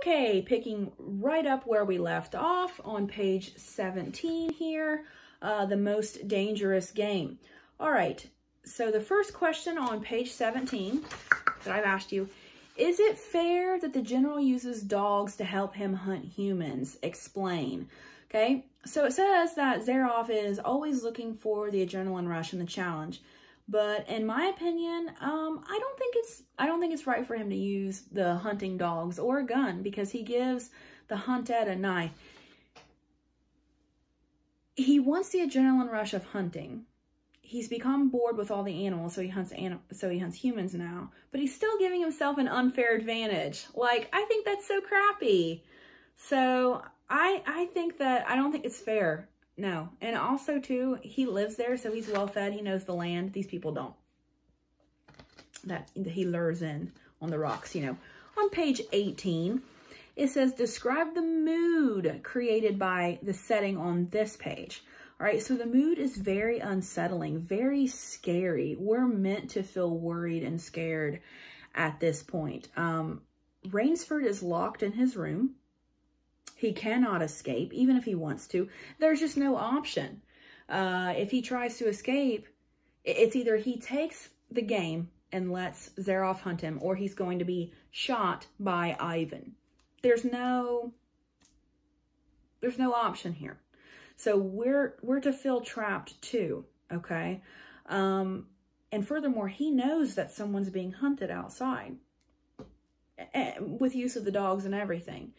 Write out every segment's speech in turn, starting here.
Okay, picking right up where we left off on page 17 here, the most dangerous game. All right, so the first question on page 17 that I've asked you, is it fair that the general uses dogs to help him hunt humans? Explain. Okay, so it says that Zaroff is always looking for the adrenaline rush and the challenge. But in my opinion, I don't think it's right for him to use the hunting dogs or a gun, because he gives the hunted a knife. He wants the adrenaline rush of hunting. He's become bored with all the animals, so he hunts humans now. But he's still giving himself an unfair advantage. Like, I think that's so crappy. So I don't think it's fair. No. And also, too, he lives there, so he's well-fed. He knows the land. These people don't. That he lures in on the rocks, you know. On page 18, it says, describe the mood created by the setting on this page. All right, so the mood is very unsettling, very scary. We're meant to feel worried and scared at this point. Rainsford is locked in his room. He cannot escape, even if he wants to. There's just no option. If he tries to escape, it's either he takes the game and lets Zaroff hunt him, or he's going to be shot by Ivan. There's no option here. So we're to feel trapped too, okay? And furthermore, he knows that someone's being hunted outside with use of the dogs and everything.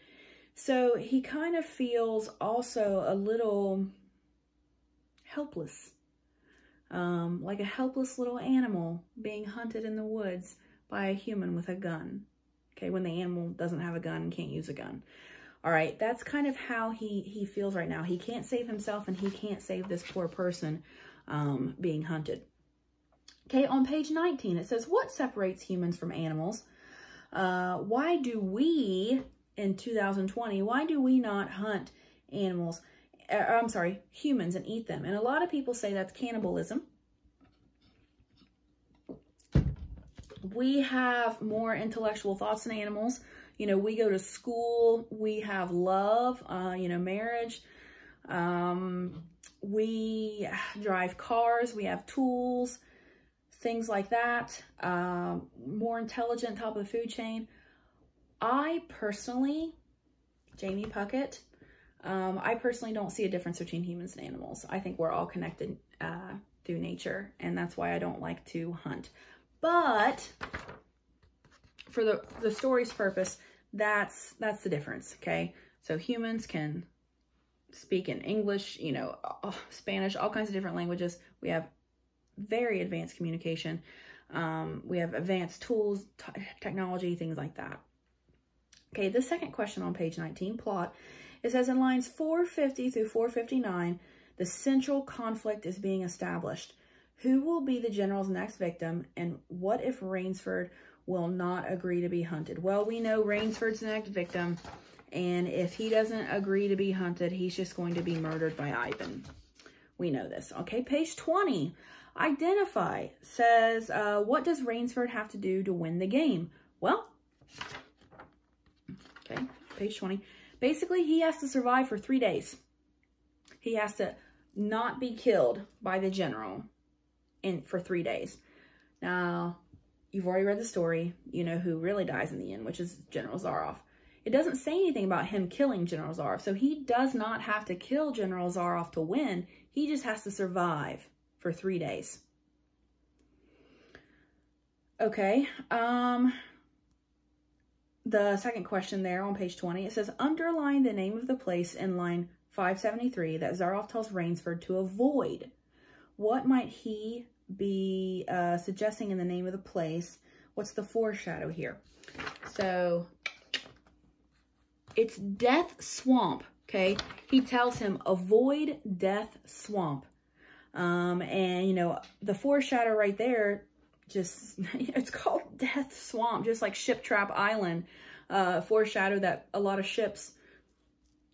So he kind of feels also a little helpless, like a helpless little animal being hunted in the woods by a human with a gun. Okay, when the animal doesn't have a gun and can't use a gun. All right, that's kind of how he feels right now. He can't save himself, and he can't save this poor person being hunted. Okay, on page 19, it says, what separates humans from animals? Why do we... in 2020, why do we not hunt animals, humans, and eat them? And a lot of people say that's cannibalism. We have more intellectual thoughts than animals. You know, we go to school, we have love, you know, marriage. We drive cars, we have tools, things like that. More intelligent, top of the food chain. I personally, Jamie Puckett, I personally don't see a difference between humans and animals. I think we're all connected through nature, and that's why I don't like to hunt. But for the story's purpose, that's the difference, okay? So humans can speak in English, you know, Spanish, all kinds of different languages. We have very advanced communication. We have advanced tools, technology, things like that. Okay, the second question on page 19, plot. It says in lines 450 through 459, the central conflict is being established. Who will be the general's next victim, and what if Rainsford will not agree to be hunted? Well, we know Rainsford's the next victim, and if he doesn't agree to be hunted, he's just going to be murdered by Ivan. We know this. Okay, page 20, identify, says, what does Rainsford have to do to win the game? Well, okay, page 20. Basically, he has to survive for 3 days. He has to not be killed by the general for 3 days. Now, you've already read the story. You know who really dies in the end, which is General Zaroff. It doesn't say anything about him killing General Zaroff, so he does not have to kill General Zaroff to win. He just has to survive for 3 days. Okay, the second question there on page 20, it says, underline the name of the place in line 573 that Zaroff tells Rainsford to avoid. What might he be suggesting in the name of the place? What's the foreshadow here? So it's Death Swamp, okay? He tells him, avoid Death Swamp. And, you know, the foreshadow right there, just, it's called Death Swamp, just like Ship Trap Island. Foreshadow that a lot of ships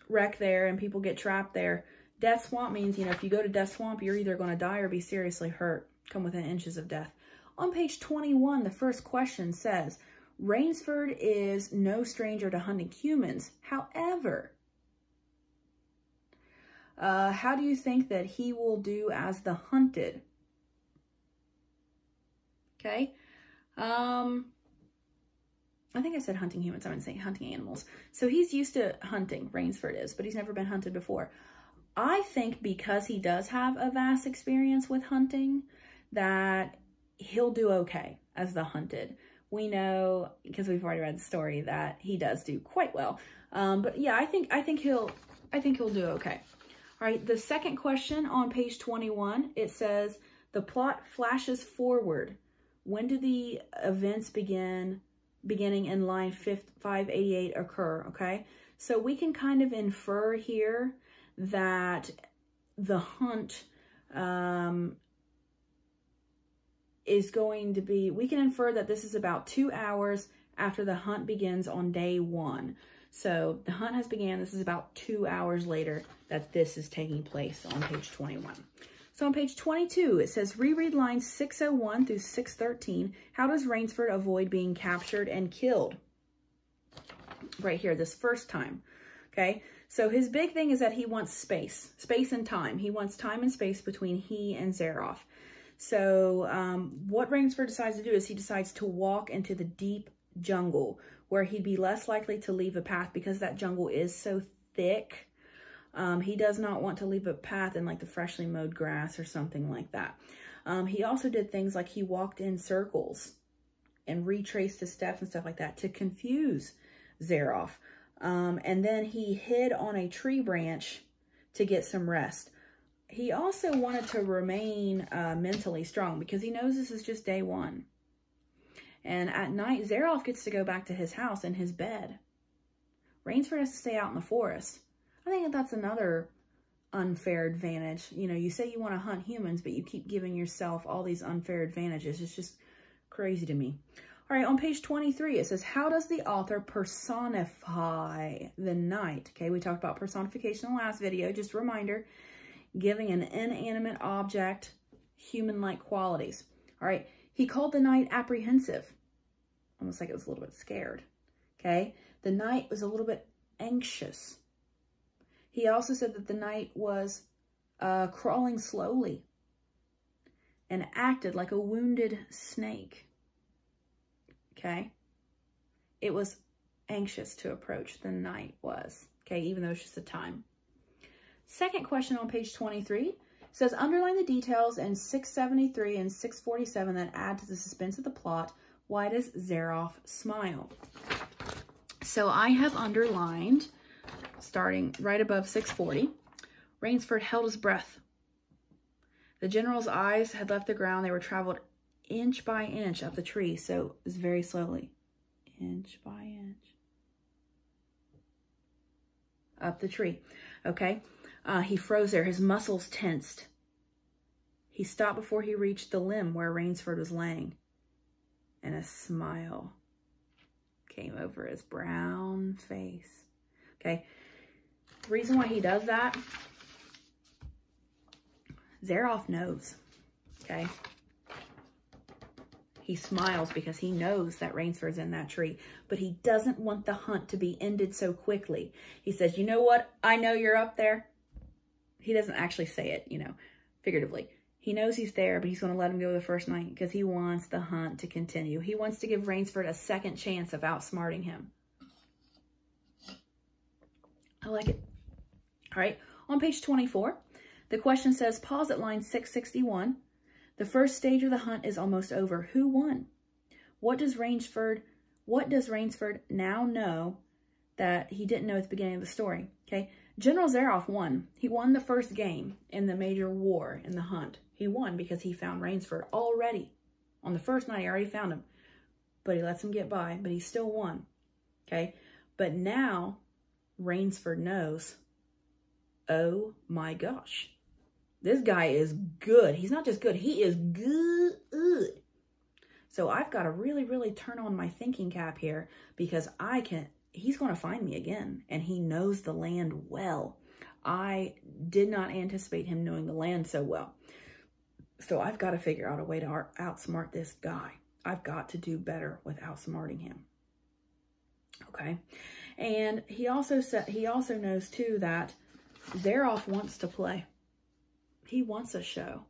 wreck there and people get trapped there. Death Swamp means, you know, if you go to Death Swamp, you're either going to die or be seriously hurt, come within inches of death. On page 21, the first question says, Rainsford is no stranger to hunting humans. However, how do you think that he will do as the hunted? Okay. I think I said hunting humans. I didn't say hunting animals. So he's used to hunting, Rainsford is, but he's never been hunted before. I think because he does have a vast experience with hunting, that he'll do okay as the hunted. We know, because we've already read the story, that he does do quite well. But yeah, I think he'll do okay. All right, the second question on page 21, it says, the plot flashes forward. When do the events beginning in line 588 occur, okay? So we can kind of infer here that the hunt is going to be, we can infer that this is about 2 hours after the hunt begins on day 1. So the hunt has began, this is about 2 hours later that this is taking place on page 21. So on page 22, it says, reread lines 601 through 613. How does Rainsford avoid being captured and killed? Right here, this first time, okay? So his big thing is that he wants space and time. He wants time and space between he and Zaroff. So what Rainsford decides to do is he decides to walk into the deep jungle where he'd be less likely to leave a path because that jungle is so thick. He does not want to leave a path in like the freshly mowed grass or something like that. He also did things like he walked in circles and retraced his steps and stuff like that to confuse Zaroff. And then he hid on a tree branch to get some rest. He also wanted to remain mentally strong because he knows this is just day 1. And at night, Zaroff gets to go back to his house in his bed. Rainsford has to stay out in the forest. I think that's another unfair advantage. You know, you say you want to hunt humans, but you keep giving yourself all these unfair advantages. It's just crazy to me. All right, on page 23, it says, how does the author personify the night? Okay, we talked about personification in the last video. Just a reminder, giving an inanimate object human-like qualities. All right, he called the night apprehensive, almost like it was a little bit scared. Okay, the night was a little bit anxious. He also said that the night was crawling slowly and acted like a wounded snake. Okay. It was anxious to approach, the night was. Okay, even though it's just a time. Second question on page 23 says, underline the details in 673 and 647 that add to the suspense of the plot. Why does Zaroff smile? So I have underlined, starting right above 640, Rainsford held his breath. The general's eyes had left the ground. They were traveled inch by inch up the tree, so it was very slowly. Inch by inch. Up the tree. Okay. He froze there. His muscles tensed. He stopped before he reached the limb where Rainsford was laying. And a smile came over his brown face. Okay. The reason why he does that, Zaroff knows. Okay. He smiles because he knows that Rainsford's in that tree, but he doesn't want the hunt to be ended so quickly. He says, you know what? I know you're up there. He doesn't actually say it, you know, figuratively. He knows he's there, but he's going to let him go the first night because he wants the hunt to continue. He wants to give Rainsford a second chance of outsmarting him. I like it. All right, on page 24, the question says, pause at line 661. The first stage of the hunt is almost over. Who won? What does Rainsford now know that he didn't know at the beginning of the story? Okay, General Zaroff won. He won the first game in the major war in the hunt. He won because he found Rainsford already. On the first night, he already found him. But he lets him get by, but he still won. Okay, but now Rainsford knows, oh my gosh, this guy is good. He's not just good, he is good. So I've got to really, really turn on my thinking cap here because he's going to find me again, and he knows the land well. I did not anticipate him knowing the land so well. So I've got to figure out a way to outsmart this guy. I've got to do better with outsmarting him. Okay. And he also knows too that Zeroff wants to play. He wants a show.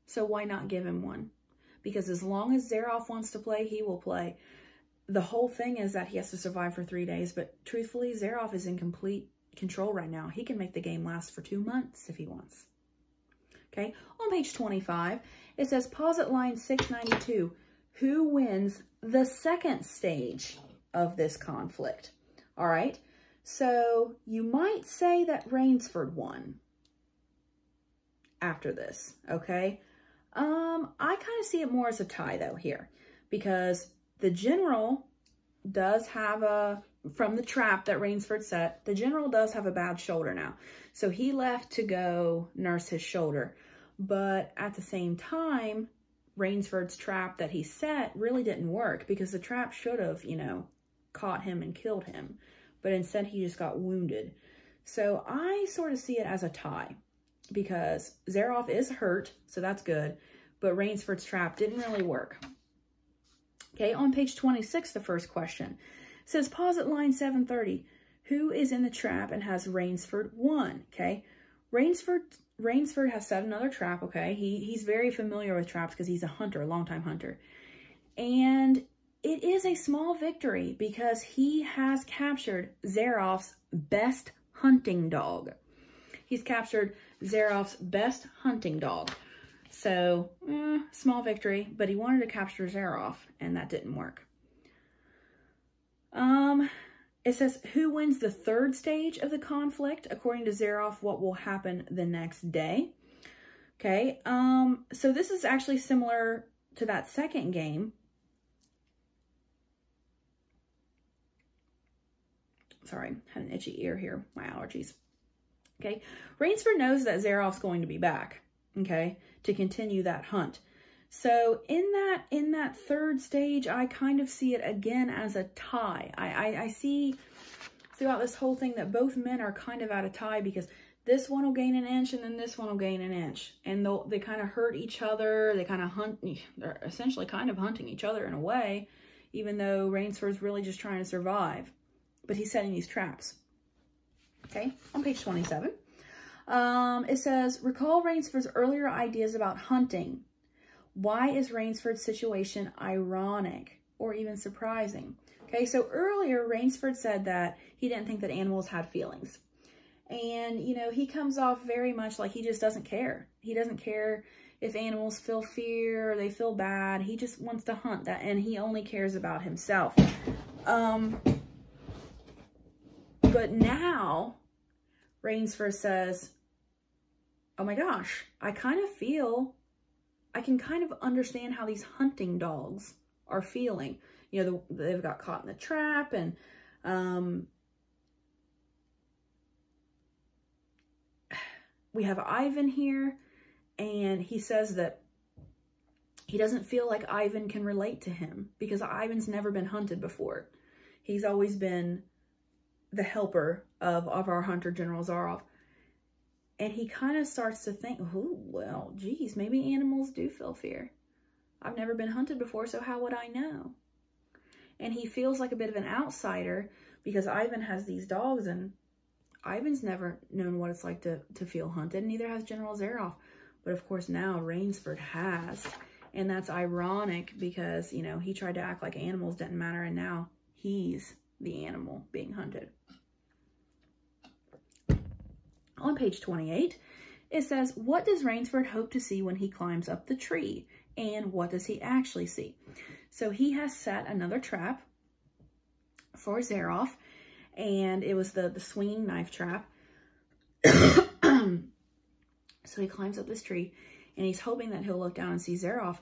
So why not give him one? Because as long as Zeroff wants to play, he will play. The whole thing is that he has to survive for 3 days, but truthfully, Zeroff is in complete control right now. He can make the game last for 2 months if he wants. Okay, on page 25, it says, pause at line 692. Who wins the second stage of this conflict? All right, so you might say that Rainsford won after this, okay? I kind of see it more as a tie, though, here, because the general does have from the trap that Rainsford set, the general does have a bad shoulder now. So he left to go nurse his shoulder. But at the same time, Rainsford's trap that he set really didn't work because the trap should have, you know, caught him and killed him. But instead, he just got wounded. So I sort of see it as a tie because Zeroff is hurt, so that's good. But Rainsford's trap didn't really work. Okay, on page 26, the first question says, pause at line 730. Who is in the trap and has Rainsford won? Okay, Rainsford has set another trap, okay? He's very familiar with traps because he's a hunter, a longtime hunter. And it is a small victory because he has captured Zeroff's best hunting dog. He's captured Zeroff's best hunting dog. So, small victory, but he wanted to capture Zeroff, and that didn't work. It says, who wins the third stage of the conflict? According to Zeroff, what will happen the next day? Okay, so this is actually similar to that second game. Sorry, had an itchy ear here, my allergies. Okay, Rainsford knows that Zeroff's going to be back, okay, to continue that hunt. So in that third stage, I kind of see it again as a tie. I see throughout this whole thing that both men are kind of at a tie because this one will gain an inch and then this one will gain an inch. And they kind of hurt each other. They kind of hunt. They're essentially kind of hunting each other in a way, even though Rainsford's really just trying to survive. But he's setting these traps. Okay, on page 27. It says, recall Rainsford's earlier ideas about hunting. Why is Rainsford's situation ironic or even surprising? Okay, so earlier Rainsford said that he didn't think that animals had feelings. And, you know, he comes off very much like he just doesn't care. He doesn't care if animals feel fear or they feel bad. He just wants to hunt that, and he only cares about himself. But now Rainsford says, oh my gosh, I kind of feel, I can kind of understand how these hunting dogs are feeling. You know, they've got caught in the trap, and we have Ivan here, and he says that he doesn't feel like Ivan can relate to him because Ivan's never been hunted before. He's always been the helper of our hunter, General Zeroff. And he kind of starts to think, oh, well, geez, maybe animals do feel fear. I've never been hunted before, so how would I know? And he feels like a bit of an outsider because Ivan has these dogs, and Ivan's never known what it's like to feel hunted, and neither has General Zeroff. But of course now Rainsford has. And that's ironic because, you know, he tried to act like animals didn't matter, and now he's the animal being hunted. On page 28, it says, what does Rainsford hope to see when he climbs up the tree? And what does he actually see? So he has set another trap for Zeroff, and it was the swinging knife trap. So he climbs up this tree, and he's hoping that he'll look down and see Zeroff,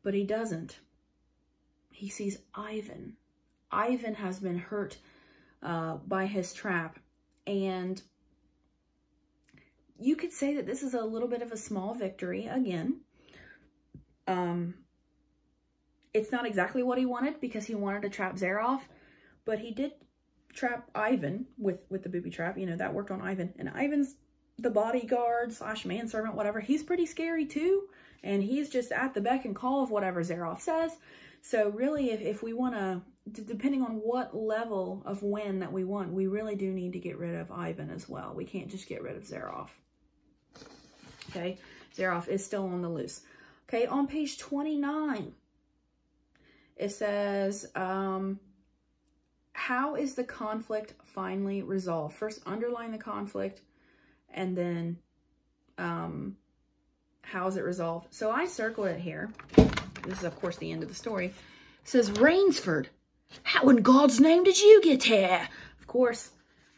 but he doesn't. He sees Ivan. Ivan has been hurt by his trap, and you could say that this is a little bit of a small victory again. It's not exactly what he wanted because he wanted to trap Zeroff, but he did trap Ivan with the booby trap. You know, that worked on Ivan. And Ivan's the bodyguard / manservant, whatever. He's pretty scary too. And he's just at the beck and call of whatever Zeroff says. So really, if we want to, depending on what level of win that we want, we really do need to get rid of Ivan as well. We can't just get rid of Zaroff. Okay, Zaroff is still on the loose. Okay, on page 29, it says, how is the conflict finally resolved? First, underline the conflict, and then how is it resolved? So I circled it here. This is, of course, the end of the story. It says, Rainsford, how in God's name did you get here? Of course,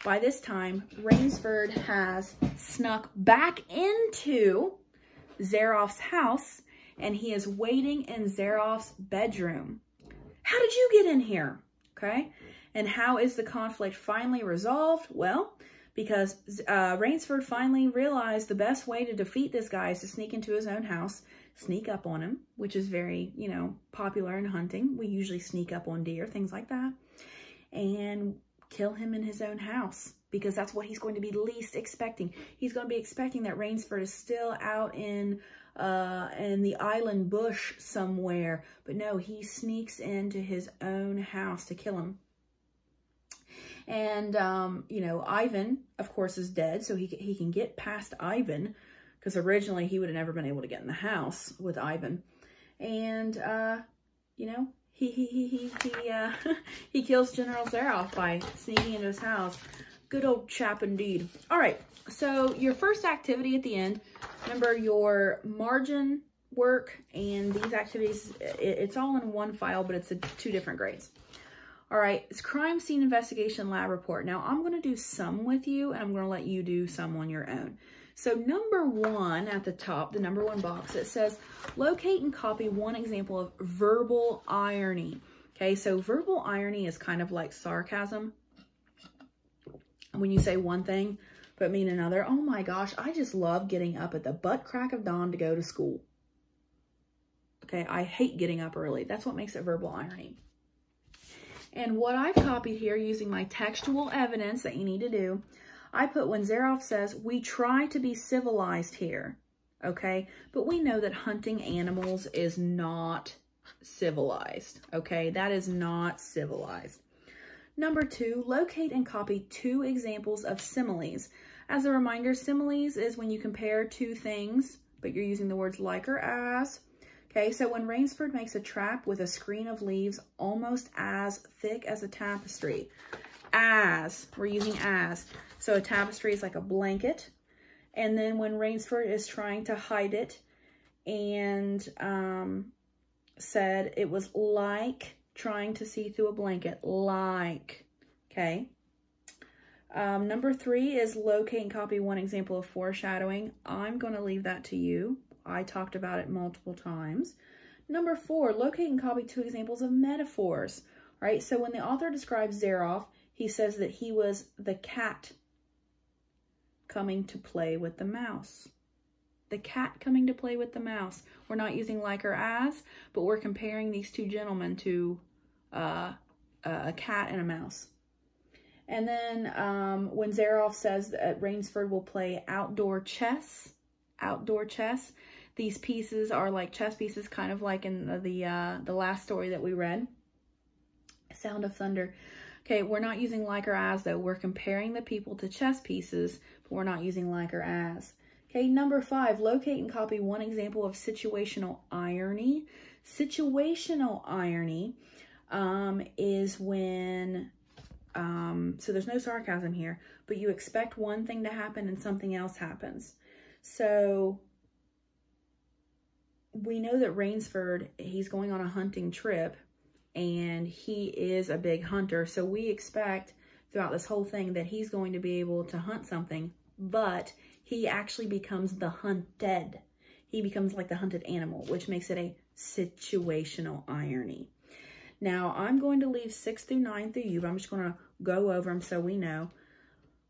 by this time, Rainsford has snuck back into Zaroff's house, and he is waiting in Zaroff's bedroom. How did you get in here? Okay. And how is the conflict finally resolved? Well, because Rainsford finally realized the best way to defeat this guy is to sneak into his own house, sneak up on him, which is very, you know, popular in hunting. We usually sneak up on deer, things like that, and kill him in his own house, because that's what he's going to be least expecting. He's going to be expecting that Rainsford is still out in the island bush somewhere, but no, he sneaks into his own house to kill him. And, you know, Ivan, of course, is dead, so he can get past Ivan, because originally he would have never been able to get in the house with Ivan. And, you know, he kills General Zaroff by sneaking into his house. Good old chap indeed. All right, so your first activity at the end, remember your margin work and these activities, it's all in one file, but it's 2 different grades. All right, it's crime scene investigation lab report. Now, I'm going to do some with you, and I'm going to let you do some on your own. So number 1 at the top, the number 1 box, it says, locate and copy one example of verbal irony. Okay, so verbal irony is kind of like sarcasm. When you say one thing, but mean another. Oh my gosh, I just love getting up at the butt crack of dawn to go to school. Okay, I hate getting up early. That's what makes it verbal irony. And what I've copied here using my textual evidence that you need to do, I put when Zaroff says, we try to be civilized here, okay? But we know that hunting animals is not civilized, okay? That is not civilized. Number 2, locate and copy 2 examples of similes. As a reminder, similes is when you compare 2 things, but you're using the words like or as. Okay, so when Rainsford makes a trap with a screen of leaves almost as thick as a tapestry. As, we're using as. So a tapestry is like a blanket. And then when Rainsford is trying to hide it and said it was like trying to see through a blanket, like, okay. Number 3 is locate and copy one example of foreshadowing. I'm going to leave that to you. I talked about it multiple times. Number 4, locate and copy 2 examples of metaphors. All right, so when the author describes Zaroff, he says that he was the cat coming to play with the mouse. The cat coming to play with the mouse. We're not using like or as, but we're comparing these 2 gentlemen to a cat and a mouse. And then when Zaroff says that Rainsford will play outdoor chess, these pieces are like chess pieces, kind of like in the last story that we read, Sound of Thunder. Okay, we're not using like or as, though. We're comparing the people to chess pieces, but we're not using like or as. Okay, number 5, locate and copy one example of situational irony. Situational irony is when, so there's no sarcasm here, but you expect one thing to happen and something else happens. So we know that Rainsford, he's going on a hunting trip, and he is a big hunter. So we expect throughout this whole thing that he's going to be able to hunt something, but he actually becomes the hunted. He becomes like the hunted animal, which makes it a situational irony. Now, I'm going to leave 6 through 9 through you, but I'm just going to go over them so we know.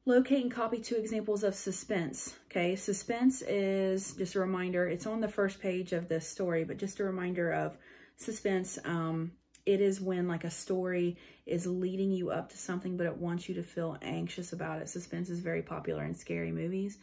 Locate and copy 2 examples of suspense. Okay, suspense is just a reminder. It's on the first page of this story, but just a reminder of suspense. It is when like a story is leading you up to something, but it wants you to feel anxious about it. Suspense is very popular in scary movies.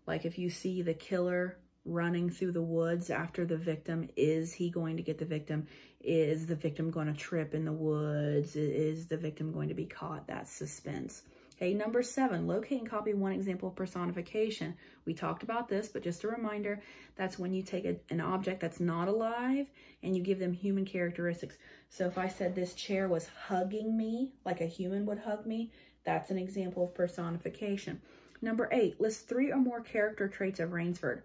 Like if you see the killer running through the woods after the victim. Is he going to get the victim? Is the victim going to trip in the woods? Is the victim going to be caught? That's suspense. Okay, number 7, locate and copy one example of personification. We talked about this, but just a reminder, that's when you take an object that's not alive and you give them human characteristics. So if I said this chair was hugging me, like a human would hug me, that's an example of personification. Number 8, list 3 or more character traits of Rainsford.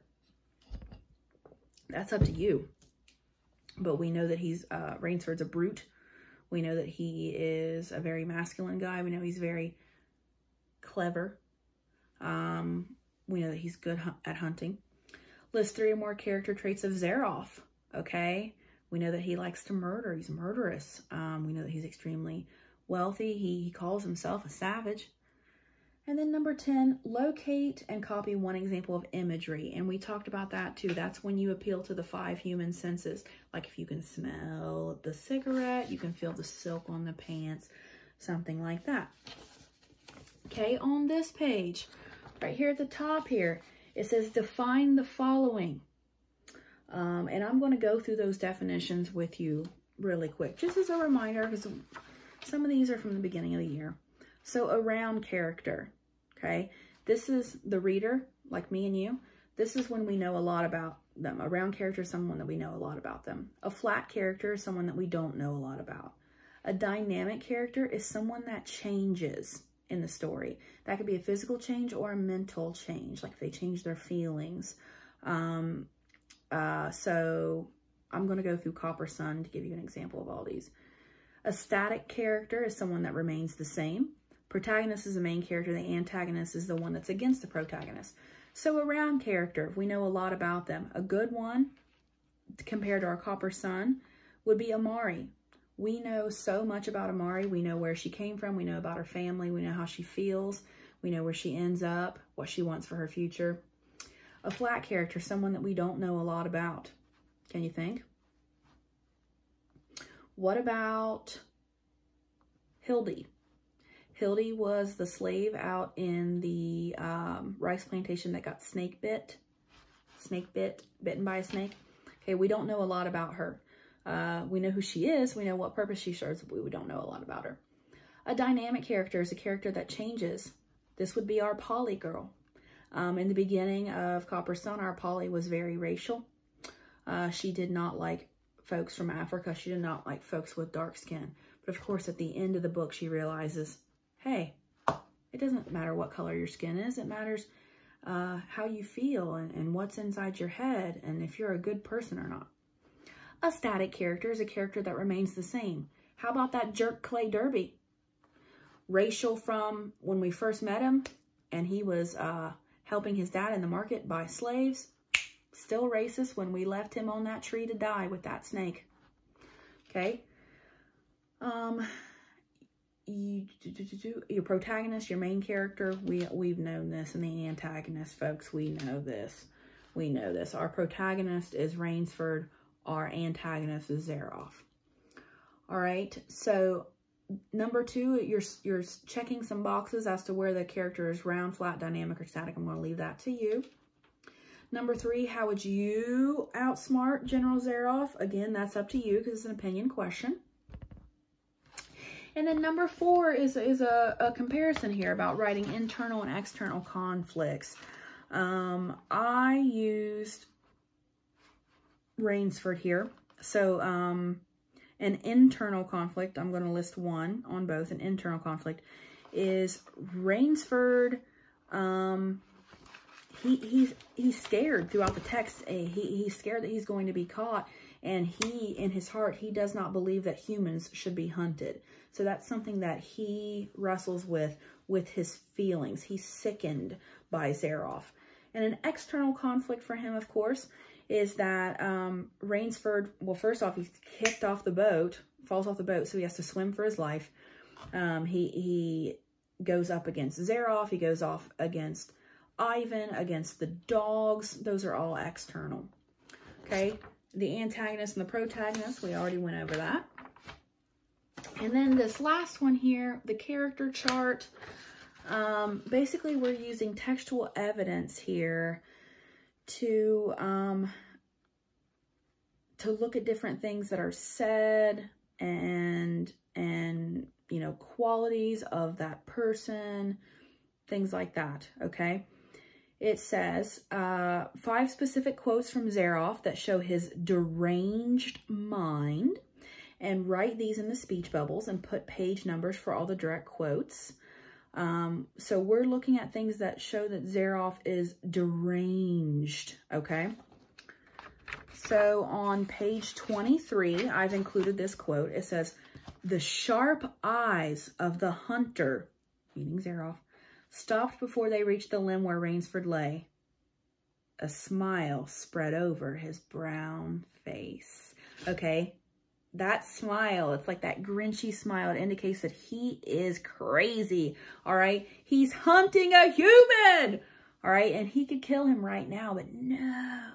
That's up to you. But we know that Rainsford's a brute. We know that he is a very masculine guy. We know he's very clever. We know that he's good at hunting. List 3 or more character traits of Zaroff. Okay. We know that he likes to murder. He's murderous. We know that he's extremely wealthy. He calls himself a savage. And then number 10, locate and copy one example of imagery. And we talked about that too. That's when you appeal to the 5 human senses. Like if you can smell the cigarette, you can feel the silk on the pants, something like that. Okay, on this page, right here at the top here, it says define the following. And I'm going to go through those definitions with you really quick, just as a reminder, because some of these are from the beginning of the year. So around character, okay? This is the reader, like me and you. This is when we know a lot about them. Around character is someone that we know a lot about them. A flat character is someone that we don't know a lot about. A dynamic character is someone that changes in the story. That could be a physical change or a mental change, like if they change their feelings. So I'm going to go through Copper Sun to give you an example of all these. A static character is someone that remains the same. Protagonist is the main character. The antagonist is the one that's against the protagonist. So around character, we know a lot about them. A good one, compared to our Copper Sun, would be Amari. We know so much about Amari. We know where she came from. We know about her family. We know how she feels. We know where she ends up, what she wants for her future. A flat character, someone that we don't know a lot about. Can you think? What about Hildy? Hildy was the slave out in the rice plantation that got bitten by a snake. Okay, we don't know a lot about her. We know who she is. We know what purpose she serves, but we don't know a lot about her. A dynamic character is a character that changes. This would be our Polly girl. In the beginning of Copper Sun, our Polly was very racial. She did not like folks from Africa. She did not like folks with dark skin. But of course, at the end of the book, she realizes, hey, it doesn't matter what color your skin is. It matters how you feel and what's inside your head and if you're a good person or not. A static character is a character that remains the same. How about that jerk Clay Derby? Racial from when we first met him, and he was helping his dad in the market buy slaves. Still racist when we left him on that tree to die with that snake. Okay. Your protagonist, your main character, we've known this, and the antagonist, folks, we know this. We know this. Our protagonist is Rainsford. Our antagonist is Zaroff. All right, so number 2, you're checking some boxes as to where the character is round, flat, dynamic, or static. I'm going to leave that to you. Number 3, how would you outsmart General Zaroff? Again, that's up to you because it's an opinion question. And then number 4 is a comparison here about writing internal and external conflicts. I used Rainsford here. So an internal conflict, I'm going to list one on both. An internal conflict is Rainsford. He's scared throughout the text. He's scared that he's going to be caught, and he, in his heart, he does not believe that humans should be hunted. So that's something that he wrestles with his feelings. He's sickened by Zaroff. And an external conflict for him, of course, is that Rainsford, well, first off, he's kicked off the boat, falls off the boat, so he has to swim for his life. He goes up against Zaroff. He goes off against Ivan, against the dogs. Those are all external. Okay, the antagonist and the protagonist, we already went over that. And then this last one here, the character chart. Basically, we're using textual evidence here to look at different things that are said and you know, qualities of that person, things like that, okay? It says 5 specific quotes from Zaroff that show his deranged mind, and write these in the speech bubbles and put page numbers for all the direct quotes. So we're looking at things that show that Zaroff is deranged, okay? So on page 23, I've included this quote. It says, "The sharp eyes of the hunter," meaning Zaroff, "stopped before they reached the limb where Rainsford lay. A smile spread over his brown face." Okay, that smile, it's like that Grinchy smile. It indicates that he is crazy, all right? He's hunting a human, all right? And he could kill him right now, but no.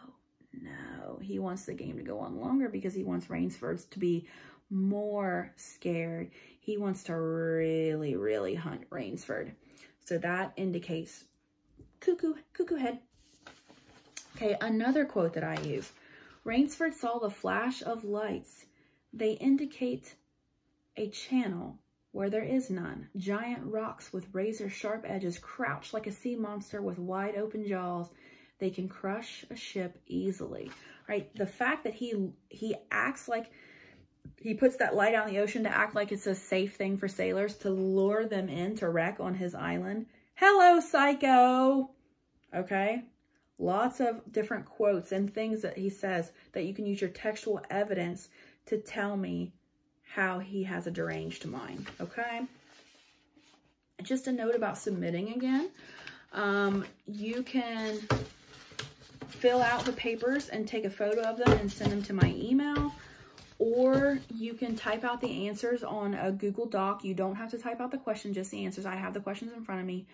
He wants the game to go on longer because he wants Rainsford to be more scared. He wants to really, really hunt Rainsford. So that indicates cuckoo head. Okay, another quote that I use. "Rainsford saw the flash of lights. They indicate a channel where there is none. Giant rocks with razor-sharp edges crouch like a sea monster with wide open jaws. They can crush a ship easily." Right? The fact that he acts like, he puts that light out in the ocean to act like it's a safe thing for sailors to lure them in to wreck on his island. Hello, psycho. Okay? Lots of different quotes and things that he says that you can use your textual evidence to tell me how he has a deranged mind. Okay? Just a note about submitting again. You can fill out the papers and take a photo of them and send them to my email, or you can type out the answers on a Google Doc. You don't have to type out the question, just the answers. I have the questions in front of me,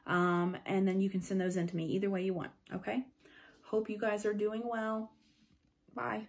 and then you can send those in to me either way you want, okay? Hope you guys are doing well. Bye.